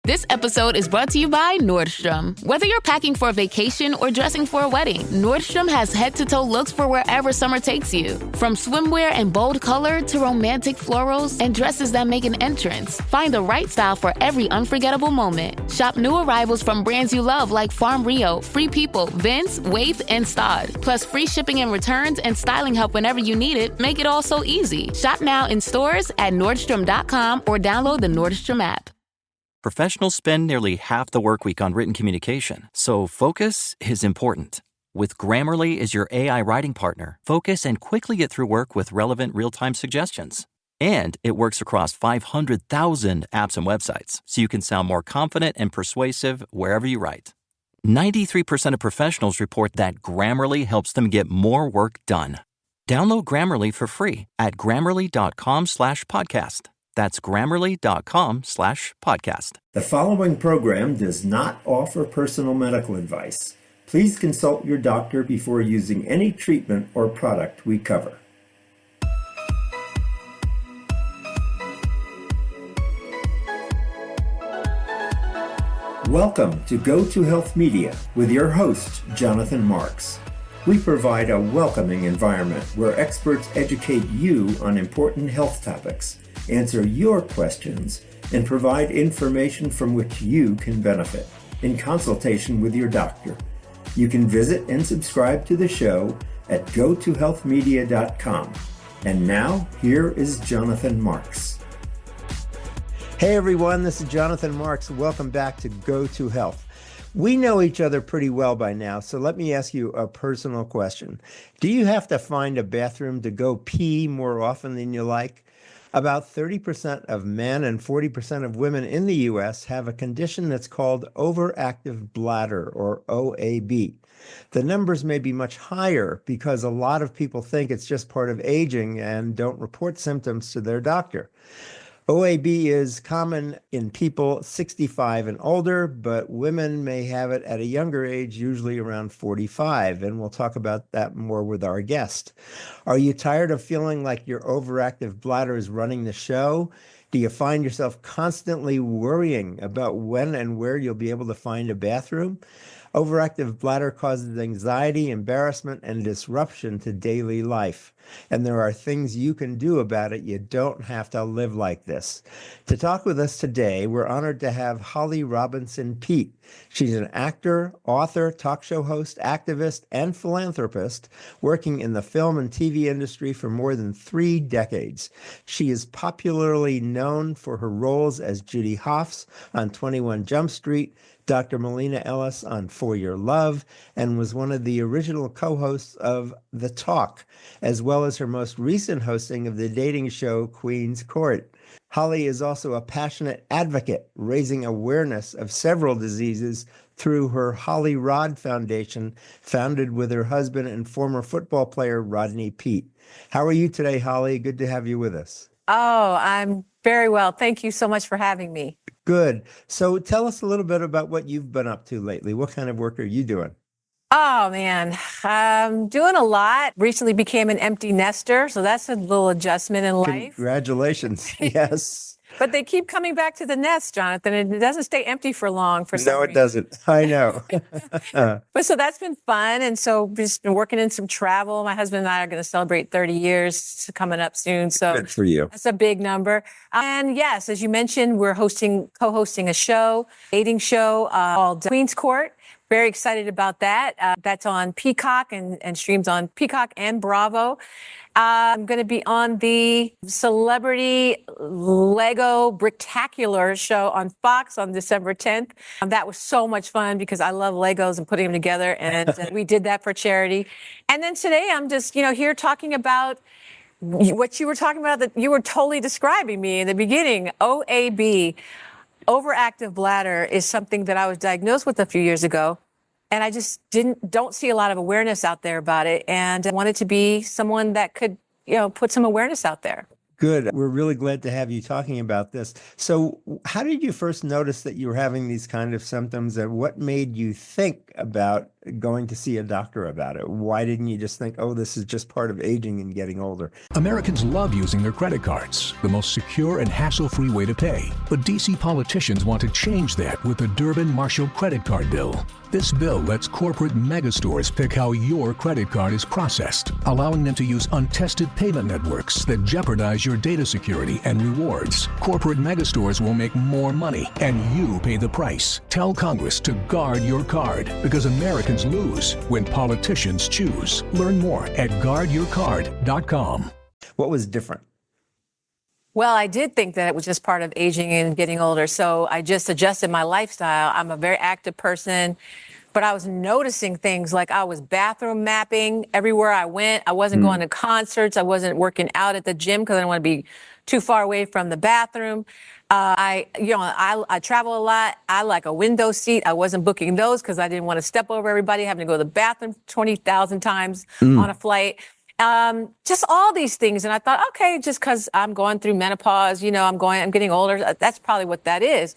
This episode is brought to you by Nordstrom. Whether you're packing for a vacation or dressing for a wedding, Nordstrom has head-to-toe looks for wherever summer takes you. From swimwear and bold color to romantic florals and dresses that make an entrance, find the right style for every unforgettable moment. Shop new arrivals from brands you love like Farm Rio, Free People, Vince, Wait, and Stod. Plus free shipping and returns and styling help whenever you need it make it all so easy. Shop now in stores at Nordstrom.com or download the Nordstrom app. Professionals spend nearly half the workweek on written communication, so focus is important. With Grammarly as your AI writing partner, focus and quickly get through work with relevant real-time suggestions. And it works across 500,000 apps and websites, so you can sound more confident and persuasive wherever you write. 93% of professionals report that Grammarly helps them get more work done. Download Grammarly for free at Grammarly.com/podcast. That's Grammarly.com/podcast. The following program does not offer personal medical advice. Please consult your doctor before using any treatment or product we cover. Welcome to Go to Health Media with your host, Jonathan Marks. We provide a welcoming environment where experts educate you on important health topics, answer your questions, and provide information from which you can benefit in consultation with your doctor. You can visit and subscribe to the show at gotohealthmedia.com. And now, here is Jonathan Marks. Hey everyone, this is Jonathan Marks. Welcome back to Go to Health. We know each other pretty well by now, so let me ask you a personal question. Do you have to find a bathroom to go pee more often than you like? About 30% of men and 40% of women in the U.S. have a condition that's called overactive bladder, or OAB. The numbers may be much higher because a lot of people think it's just part of aging and don't report symptoms to their doctor. OAB is common in people 65 and older, but women may have it at a younger age, usually around 45, and we'll talk about that more with our guest. Are you tired of feeling like your overactive bladder is running the show? Do you find yourself constantly worrying about when and where you'll be able to find a bathroom? Overactive bladder causes anxiety, embarrassment, and disruption to daily life. And there are things you can do about it. You don't have to live like this. To talk with us today, we're honored to have Holly Robinson Peete. She's an actor, author, talk show host, activist, and philanthropist working in the film and TV industry for more than 3 decades. She is popularly known for her roles as Judy Hoffs on 21 Jump Street, Dr. Malena Ellis on For Your Love, and was one of the original co-hosts of The Talk, as well as her most recent hosting of the dating show Queen's Court. Holly is also a passionate advocate, raising awareness of several diseases through her HollyRod Foundation, founded with her husband and former football player Rodney Peete. How are you today, Holly? Good to have you with us. Oh, I'm very well. Thank you so much for having me. Good. So tell us a little bit about what you've been up to lately. What kind of work are you doing? Oh, man, I'm doing a lot. Recently became an empty nester, so that's a little adjustment in life. Congratulations. Yes. But they keep coming back to the nest, Jonathan, and it doesn't stay empty for long for some reason. No, it doesn't. I know. But so that's been fun. And so just been working in some travel. My husband and I are going to celebrate 30 years coming up soon. So good for you. That's a big number. And yes, as you mentioned, we're co-hosting a show, dating show called Queen's Court. Very excited about that. That's on Peacock and streams on Peacock and Bravo. I'm going to be on the Celebrity Lego Bricktacular show on Fox on December 10th. That was so much fun because I love Legos and putting them together, and we did that for charity. And then today I'm just, here talking about what you were talking about, that you were totally describing me in the beginning. OAB, overactive bladder, is something that I was diagnosed with a few years ago. And I just don't see a lot of awareness out there about it. And I wanted to be someone that could, put some awareness out there. Good. We're really glad to have you talking about this. So, how did you first notice that you were having these kind of symptoms, and what made you think about going to see a doctor about it? Why didn't you just think, oh, this is just part of aging and getting older? Americans love using their credit cards, the most secure and hassle-free way to pay. But DC politicians want to change that with the Durbin-Marshall credit card bill. This bill lets corporate megastores pick how your credit card is processed, allowing them to use untested payment networks that jeopardize your data security and rewards. Corporate megastores will make more money, and you pay the price. Tell Congress to guard your card, because Americans lose when politicians choose. Learn more at guardyourcard.com. What was different? Well, I did think that it was just part of aging and getting older. So I just adjusted my lifestyle. I'm a very active person, but I was noticing things like I was bathroom mapping everywhere I went. I wasn't going to concerts. I wasn't working out at the gym because I didn't want to be too far away from the bathroom. I travel a lot. I like a window seat. I wasn't booking those because I didn't want to step over everybody, having to go to the bathroom 20,000 times on a flight. Just all these things. And I thought, okay, just because I'm going through menopause, I'm getting older. That's probably what that is.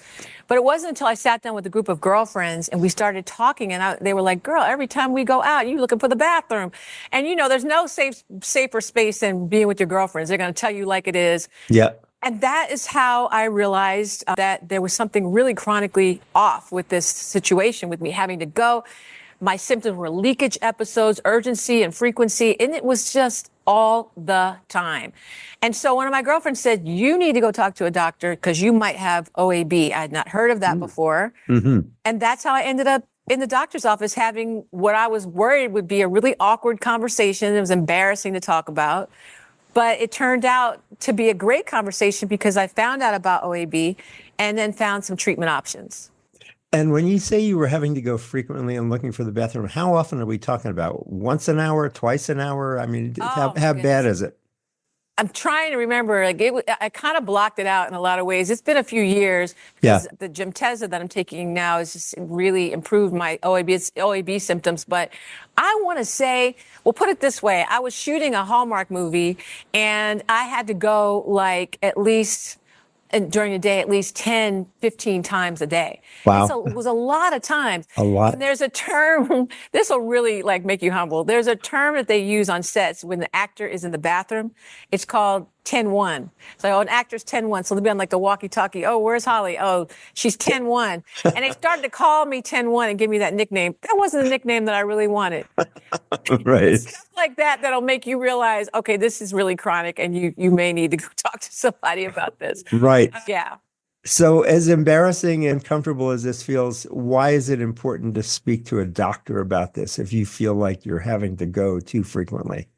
But it wasn't until I sat down with a group of girlfriends and we started talking, and they were like, girl, every time we go out, you're looking for the bathroom. And, there's no safer space than being with your girlfriends. They're going to tell you like it is. Yeah. And that is how I realized that there was something really chronically off with this situation, with me having to go. My symptoms were leakage episodes, urgency and frequency, and it was just all the time. And so one of my girlfriends said, you need to go talk to a doctor because you might have OAB. I had not heard of that before. And that's how I ended up in the doctor's office having what I was worried would be a really awkward conversation. It was embarrassing to talk about. But it turned out to be a great conversation because I found out about OAB and then found some treatment options. And when you say you were having to go frequently and looking for the bathroom, how often are we talking about? Once an hour, twice an hour? I mean, how bad is it? I'm trying to remember. I kind of blocked it out in a lot of ways. It's been a few years because the Gemtesa that I'm taking now has just really improved my OAB symptoms. But I want to say, well, put it this way. I was shooting a Hallmark movie and I had to go at least during the day, at least 10, 15 times a day. Wow. It was a lot of times. A lot. And there's a term, this will really make you humble. There's a term that they use on sets when the actor is in the bathroom. It's called 10-1. So an actor's 10-1. So they'll be on the walkie-talkie. Oh, where's Holly? Oh, she's 10-1. And they started to call me 10-1 and give me that nickname. That wasn't the nickname that I really wanted. Right. Stuff like that'll make you realize, okay, this is really chronic and you may need to go talk to somebody about this. Right. Yeah. So as embarrassing and comfortable as this feels, why is it important to speak to a doctor about this if you feel like you're having to go too frequently?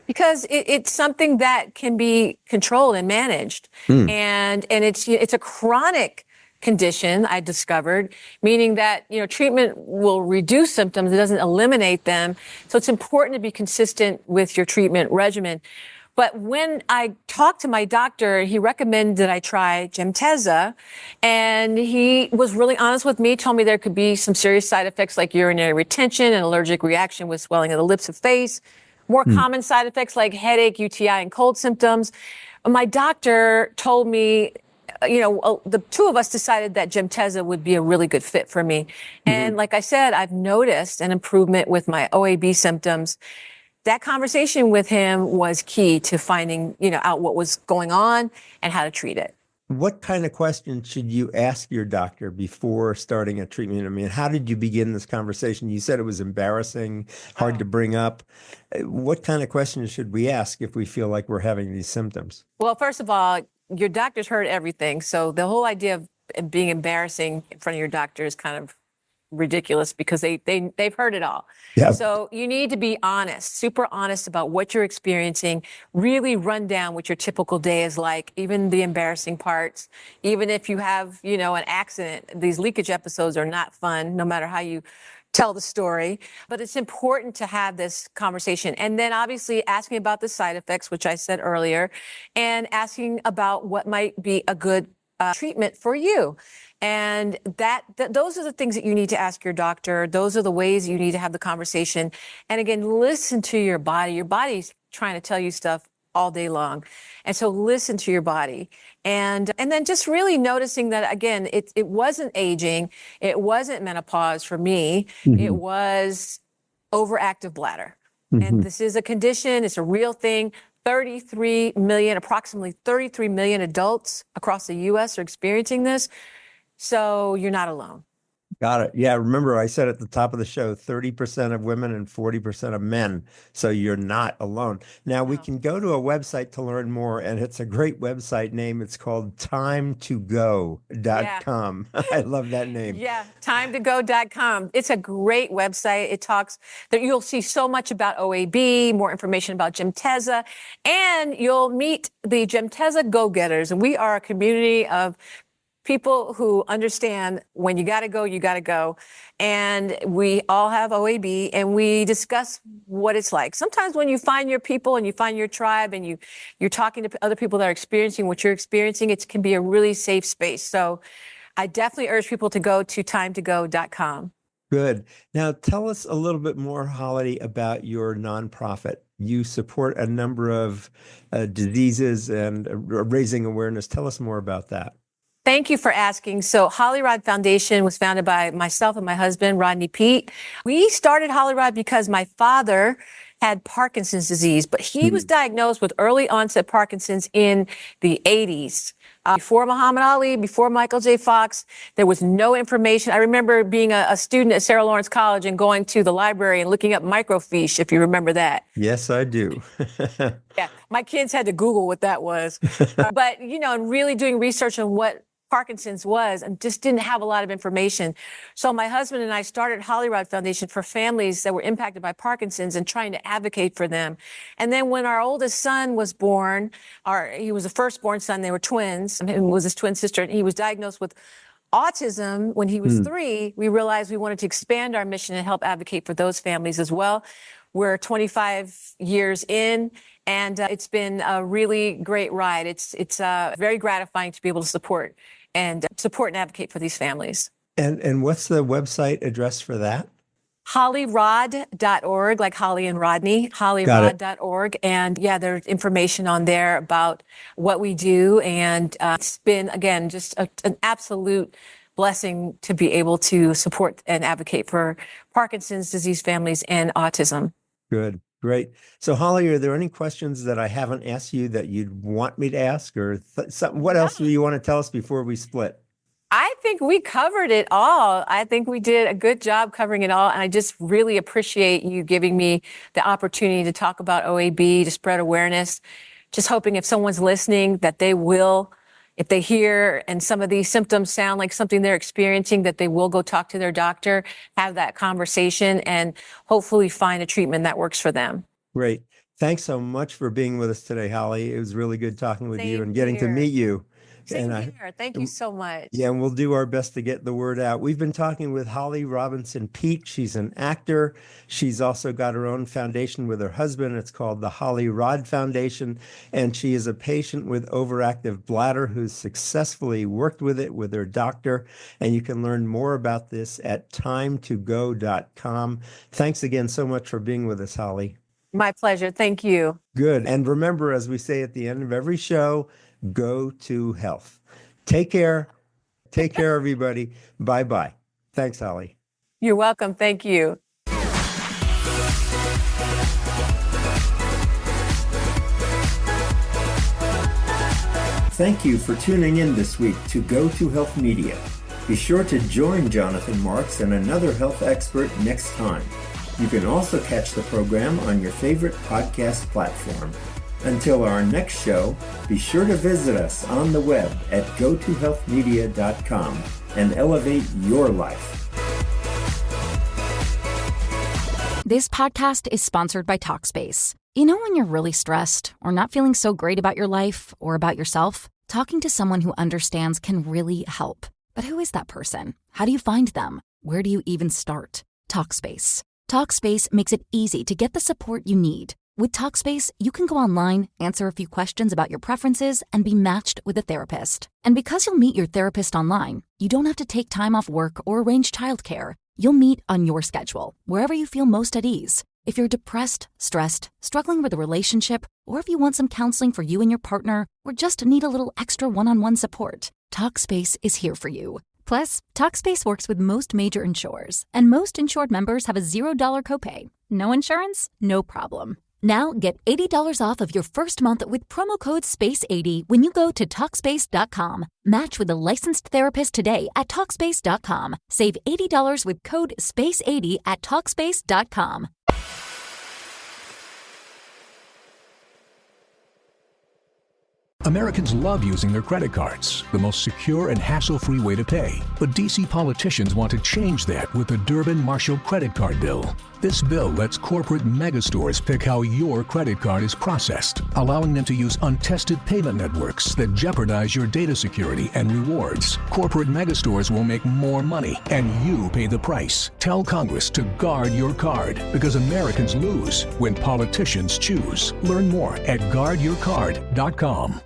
Because it's something that can be controlled and managed. And it's a chronic condition, I discovered, meaning that, treatment will reduce symptoms. It doesn't eliminate them. So it's important to be consistent with your treatment regimen. But when I talked to my doctor, he recommended that I try Gemtesa, and he was really honest with me, told me there could be some serious side effects like urinary retention and allergic reaction with swelling of the lips and face. More common side effects like headache, UTI, and cold symptoms. My doctor told me, the two of us decided that Gemtesa would be a really good fit for me. And like I said, I've noticed an improvement with my OAB symptoms. That conversation with him was key to finding, out what was going on and how to treat it. What kind of questions should you ask your doctor before starting a treatment? I mean, how did you begin this conversation? You said it was embarrassing, hard to bring up. What kind of questions should we ask if we feel like we're having these symptoms? Well, first of all, your doctor's heard everything. So the whole idea of being embarrassing in front of your doctor is kind of ridiculous because they've heard it all. Yeah. So you need to be honest, super honest about what you're experiencing, really run down what your typical day is like, even the embarrassing parts. Even if you have, an accident, these leakage episodes are not fun, no matter how you tell the story. But it's important to have this conversation. And then obviously asking about the side effects, which I said earlier, and asking about what might be a good treatment for you. And those are the things that you need to ask your doctor. Those are the ways you need to have the conversation. And again, listen to your body. Your body's trying to tell you stuff all day long. And so listen to your body. And then just really noticing that, again, it wasn't aging. It wasn't menopause for me. It was overactive bladder. And this is a condition. It's a real thing. Approximately 33 million adults across the U.S. are experiencing this. So you're not alone. Got it. Yeah, remember I said at the top of the show, 30% of women and 40% of men. So you're not alone. Now we can go to a website to learn more, and it's a great website name. It's called timetogo.com. I love that name. Yeah, timetogo.com. It's a great website. It talks that you'll see so much about OAB, more information about Gemtesa, and you'll meet the Gemtesa go-getters. And we are a community of people who understand when you got to go, you got to go. And we all have OAB, and we discuss what it's like. Sometimes when you find your people and you find your tribe and you're talking to other people that are experiencing what you're experiencing, it can be a really safe space. So I definitely urge people to go to timetogo.com. Good. Now tell us a little bit more, Holly, about your nonprofit. You support a number of diseases and raising awareness. Tell us more about that. Thank you for asking. So HollyRod Foundation was founded by myself and my husband, Rodney Peete. We started HollyRod because my father had Parkinson's disease, but he was diagnosed with early onset Parkinson's in the 80s. Before Muhammad Ali, before Michael J. Fox, there was no information. I remember being a student at Sarah Lawrence College and going to the library and looking up microfiche, if you remember that. Yes, I do. Yeah, my kids had to Google what that was. But, and really doing research on what Parkinson's was, and just didn't have a lot of information. So my husband and I started HollyRod Foundation for families that were impacted by Parkinson's and trying to advocate for them. And then when our oldest son was born, he was a firstborn son, they were twins, and was his twin sister, and he was diagnosed with autism when he was 3, we realized we wanted to expand our mission and help advocate for those families as well. We're 25 years in, and it's been a really great ride. It's very gratifying to be able to support and advocate for these families. And what's the website address for that? HollyRod.org, like Holly and Rodney, HollyRod.org. And yeah, there's information on there about what we do. And it's been, again, just an absolute blessing to be able to support and advocate for Parkinson's disease families and autism. Good. Great. So, Holly, are there any questions that I haven't asked you that you'd want me to ask, or something? What else do you want to tell us before we split? I think we covered it all. I think we did a good job covering it all. And I just really appreciate you giving me the opportunity to talk about OAB, to spread awareness. Just hoping if someone's listening that they will, if they hear and some of these symptoms sound like something they're experiencing, that they will go talk to their doctor, have that conversation, and hopefully find a treatment that works for them. Great. Thanks so much for being with us today, Holly. It was really good talking with you and getting to here. meet you. Same here. Thank you so much. Yeah, and we'll do our best to get the word out. We've been talking with Holly Robinson Peete. She's an actor. She's also got her own foundation with her husband. It's called the HollyRod Foundation. And she is a patient with overactive bladder who's successfully worked with it with her doctor. And you can learn more about this at timetogo.com. Thanks again so much for being with us, Holly. My pleasure. Thank you. Good. And remember, as we say at the end of every show, go to health. Take care. Take care, everybody. Bye-bye. Thanks, Holly. You're welcome. Thank you. Thank you for tuning in this week to Go to Health Media. Be sure to join Jonathan Marks and another health expert next time. You can also catch the program on your favorite podcast platform. Until our next show, be sure to visit us on the web at gotohealthmedia.com and elevate your life. This podcast is sponsored by Talkspace. You know when you're really stressed or not feeling so great about your life or about yourself? Talking to someone who understands can really help. But who is that person? How do you find them? Where do you even start? Talkspace. Talkspace makes it easy to get the support you need. With Talkspace, you can go online, answer a few questions about your preferences, and be matched with a therapist. And because you'll meet your therapist online, you don't have to take time off work or arrange childcare. You'll meet on your schedule, wherever you feel most at ease. If you're depressed, stressed, struggling with a relationship, or if you want some counseling for you and your partner, or just need a little extra one-on-one support, Talkspace is here for you. Plus, Talkspace works with most major insurers, and most insured members have a $0 copay. No insurance? No problem. Now get $80 off of your first month with promo code SPACE80 when you go to Talkspace.com. Match with a licensed therapist today at Talkspace.com. Save $80 with code SPACE80 at Talkspace.com. Americans love using their credit cards, the most secure and hassle-free way to pay. But DC politicians want to change that with the Durbin-Marshall credit card bill. This bill lets corporate megastores pick how your credit card is processed, allowing them to use untested payment networks that jeopardize your data security and rewards. Corporate megastores will make more money, and you pay the price. Tell Congress to guard your card, because Americans lose when politicians choose. Learn more at guardyourcard.com.